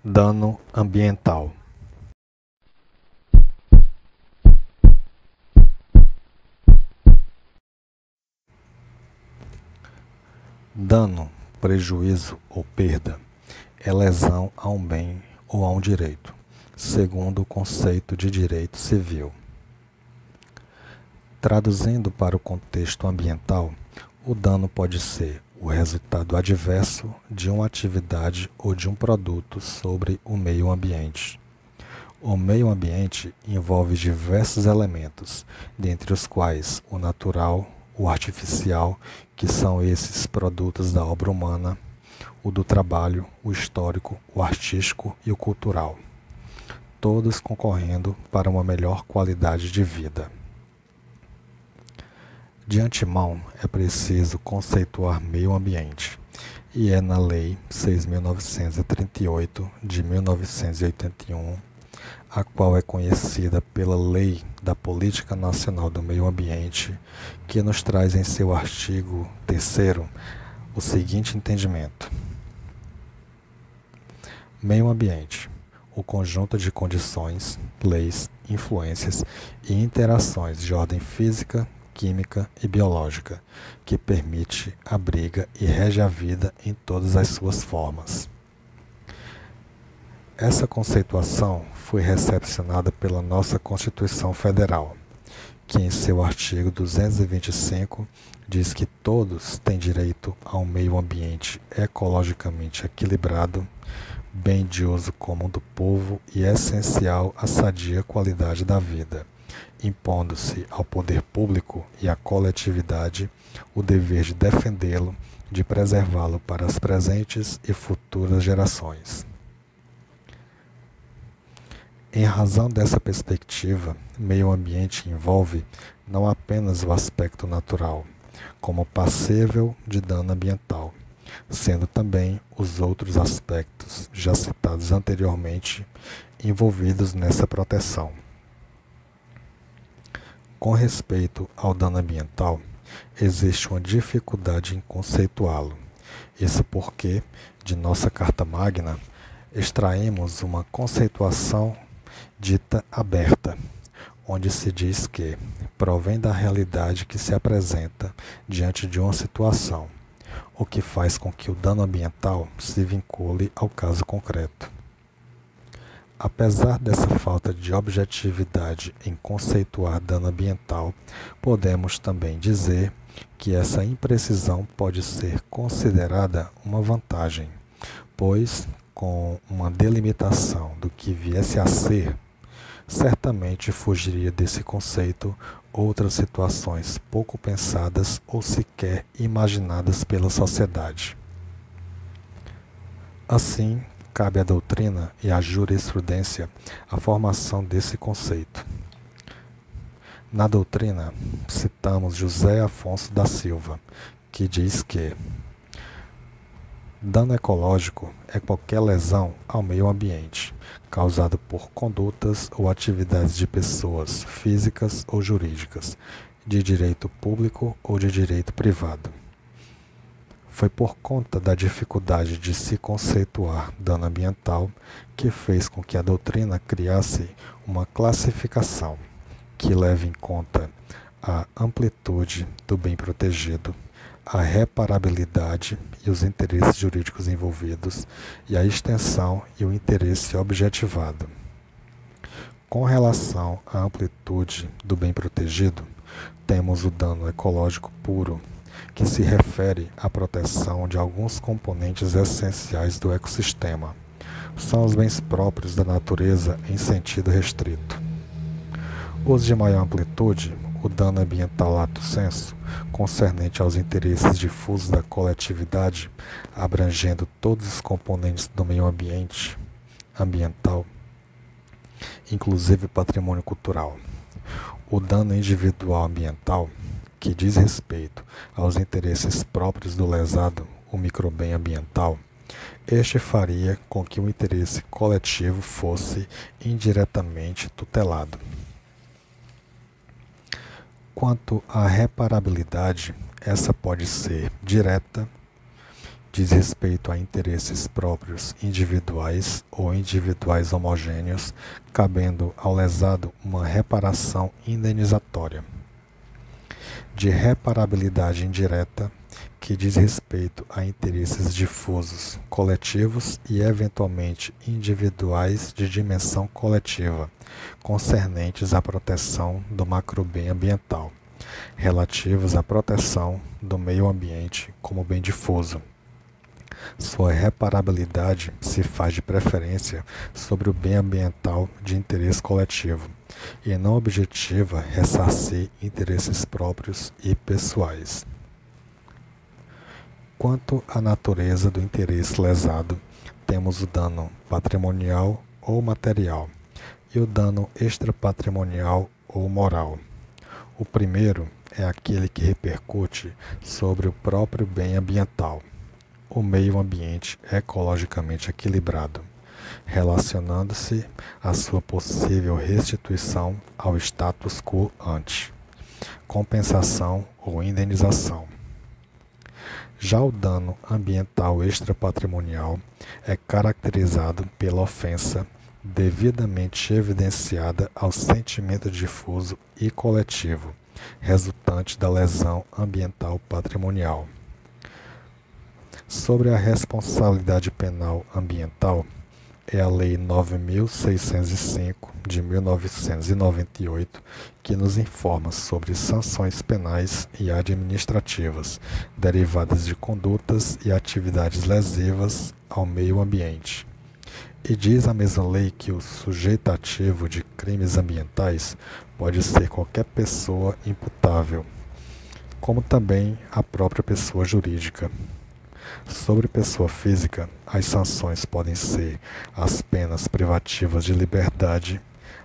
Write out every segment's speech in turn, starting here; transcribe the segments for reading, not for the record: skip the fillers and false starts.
Dano ambiental. Dano, prejuízo ou perda é lesão a um bem ou a um direito, segundo o conceito de direito civil. Traduzindo para o contexto ambiental, o dano pode ser o resultado adverso de uma atividade ou de um produto sobre o meio ambiente. O meio ambiente envolve diversos elementos, dentre os quais o natural, o artificial, que são esses produtos da obra humana, o do trabalho, o histórico, o artístico e o cultural, todos concorrendo para uma melhor qualidade de vida. De antemão, é preciso conceituar meio ambiente, e é na Lei 6.938 de 1981, a qual é conhecida pela Lei da Política Nacional do Meio Ambiente, que nos traz em seu artigo 3º o seguinte entendimento: meio ambiente, o conjunto de condições, leis, influências e interações de ordem física, química e biológica, que permite, abriga e rege a vida em todas as suas formas. Essa conceituação foi recepcionada pela nossa Constituição Federal, que em seu artigo 225 diz que todos têm direito a um meio ambiente ecologicamente equilibrado, bem de uso comum do povo e essencial à sadia qualidade da vida, impondo-se ao poder público e à coletividade o dever de defendê-lo, de preservá-lo para as presentes e futuras gerações. Em razão dessa perspectiva, meio ambiente envolve não apenas o aspecto natural, como passível de dano ambiental, sendo também os outros aspectos já citados anteriormente envolvidos nessa proteção. Com respeito ao dano ambiental, existe uma dificuldade em conceituá-lo. Isso porque, de nossa Carta Magna, extraímos uma conceituação dita aberta, onde se diz que provém da realidade que se apresenta diante de uma situação, o que faz com que o dano ambiental se vincule ao caso concreto. Apesar dessa falta de objetividade em conceituar dano ambiental, podemos também dizer que essa imprecisão pode ser considerada uma vantagem, pois, com uma delimitação do que viesse a ser, certamente fugiria desse conceito outras situações pouco pensadas ou sequer imaginadas pela sociedade. Assim, cabe à doutrina e à jurisprudência a formação desse conceito. Na doutrina, citamos José Afonso da Silva, que diz que dano ecológico é qualquer lesão ao meio ambiente, causado por condutas ou atividades de pessoas físicas ou jurídicas, de direito público ou de direito privado. Foi por conta da dificuldade de se conceituar dano ambiental que fez com que a doutrina criasse uma classificação que leve em conta a amplitude do bem protegido, a reparabilidade e os interesses jurídicos envolvidos, e a extensão e o interesse objetivado. Com relação à amplitude do bem protegido, temos o dano ecológico puro, que se refere à proteção de alguns componentes essenciais do ecossistema. São os bens próprios da natureza em sentido restrito. Os de maior amplitude, o dano ambiental lato sensu, concernente aos interesses difusos da coletividade, abrangendo todos os componentes do meio ambiente ambiental, inclusive patrimônio cultural. O dano individual ambiental, que diz respeito aos interesses próprios do lesado, o microbem ambiental, este faria com que o interesse coletivo fosse indiretamente tutelado. Quanto à reparabilidade, essa pode ser direta, diz respeito a interesses próprios individuais ou individuais homogêneos, cabendo ao lesado uma reparação indenizatória. De reparabilidade indireta, que diz respeito a interesses difusos, coletivos e eventualmente individuais de dimensão coletiva, concernentes à proteção do macrobem ambiental, relativos à proteção do meio ambiente como bem difuso. Sua reparabilidade se faz de preferência sobre o bem ambiental de interesse coletivo e não objetiva ressarcir interesses próprios e pessoais. Quanto à natureza do interesse lesado, temos o dano patrimonial ou material e o dano extrapatrimonial ou moral. O primeiro é aquele que repercute sobre o próprio bem ambiental, o meio ambiente ecologicamente equilibrado, relacionando-se à sua possível restituição ao status quo ante, compensação ou indenização. Já o dano ambiental extrapatrimonial é caracterizado pela ofensa devidamente evidenciada ao sentimento difuso e coletivo, resultante da lesão ambiental patrimonial. Sobre a responsabilidade penal ambiental, é a Lei 9.605, de 1998, que nos informa sobre sanções penais e administrativas derivadas de condutas e atividades lesivas ao meio ambiente. E diz a mesma lei que o sujeito ativo de crimes ambientais pode ser qualquer pessoa imputável, como também a própria pessoa jurídica. Sobre pessoa física, as sanções podem ser as penas privativas de liberdade,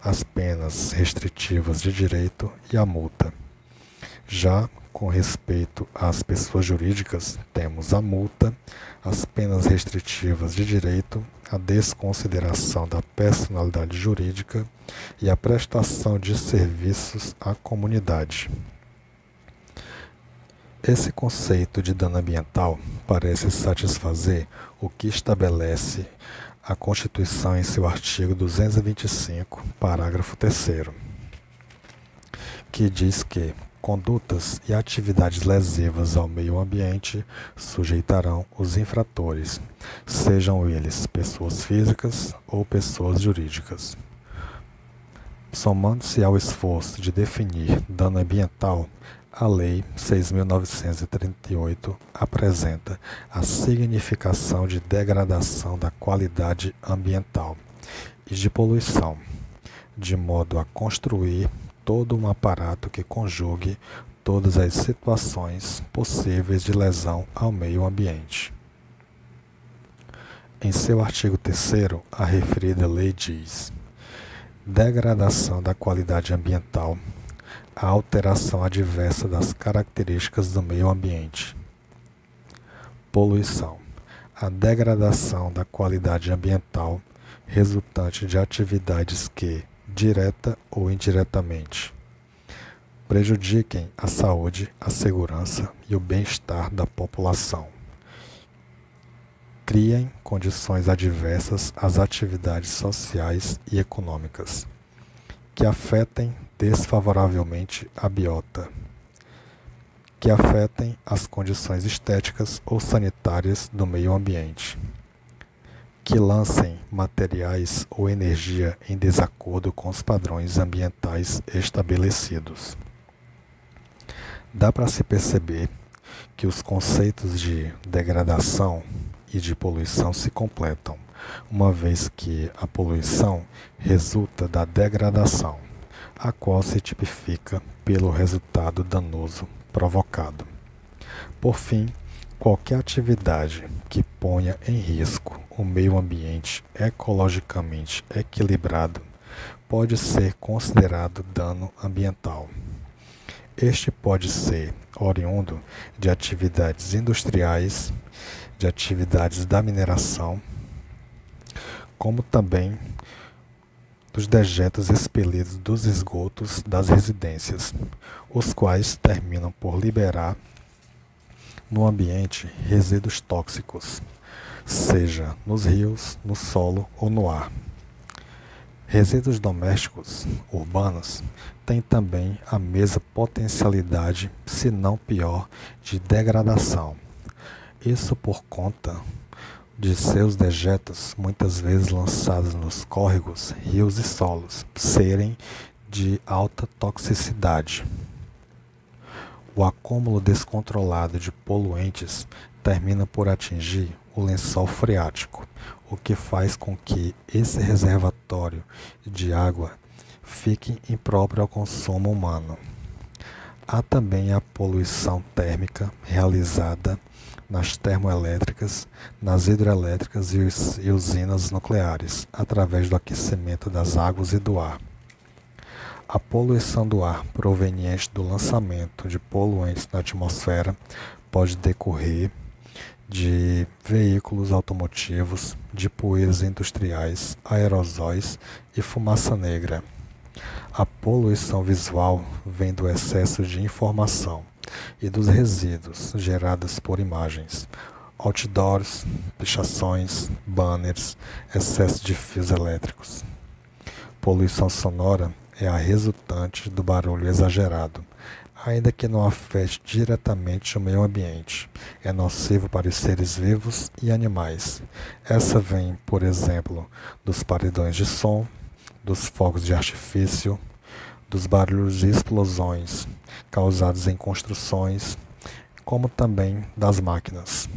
as penas restritivas de direito e a multa. Já com respeito às pessoas jurídicas, temos a multa, as penas restritivas de direito, a desconsideração da personalidade jurídica e a prestação de serviços à comunidade. Esse conceito de dano ambiental parece satisfazer o que estabelece a Constituição em seu artigo 225, parágrafo 3º, que diz que condutas e atividades lesivas ao meio ambiente sujeitarão os infratores, sejam eles pessoas físicas ou pessoas jurídicas. Somando-se ao esforço de definir dano ambiental, a Lei 6.938 apresenta a significação de degradação da qualidade ambiental e de poluição, de modo a construir todo um aparato que conjugue todas as situações possíveis de lesão ao meio ambiente. Em seu artigo 3º, a referida lei diz: degradação da qualidade ambiental, a alteração adversa das características do meio ambiente. Poluição, a degradação da qualidade ambiental resultante de atividades que, direta ou indiretamente, prejudiquem a saúde, a segurança e o bem-estar da população. Criem condições adversas às atividades sociais e econômicas, que afetem desfavoravelmente a biota, que afetem as condições estéticas ou sanitárias do meio ambiente, que lancem materiais ou energia em desacordo com os padrões ambientais estabelecidos. Dá para se perceber que os conceitos de degradação e de poluição se completam, uma vez que a poluição resulta da degradação, a qual se tipifica pelo resultado danoso provocado. Por fim, qualquer atividade que ponha em risco o meio ambiente ecologicamente equilibrado pode ser considerado dano ambiental. Este pode ser oriundo de atividades industriais, de atividades da mineração, como também dos dejetos expelidos dos esgotos das residências, os quais terminam por liberar no ambiente resíduos tóxicos, seja nos rios, no solo ou no ar. Resíduos domésticos urbanos têm também a mesma potencialidade, se não pior, de degradação. Isso por conta de seus dejetos, muitas vezes lançados nos córregos, rios e solos, serem de alta toxicidade. O acúmulo descontrolado de poluentes termina por atingir o lençol freático, o que faz com que esse reservatório de água fique impróprio ao consumo humano. Há também a poluição térmica realizada nas termoelétricas, nas hidrelétricas e usinas nucleares, através do aquecimento das águas e do ar. A poluição do ar proveniente do lançamento de poluentes na atmosfera pode decorrer de veículos automotivos, de poeiras industriais, aerosóis e fumaça negra. A poluição visual vem do excesso de informação e dos resíduos gerados por imagens, outdoors, pichações, banners, excesso de fios elétricos. Poluição sonora é a resultante do barulho exagerado, ainda que não afete diretamente o meio ambiente. É nocivo para os seres vivos e animais. Essa vem, por exemplo, dos paredões de som, dos fogos de artifício, dos barulhos de explosões causados em construções, como também das máquinas.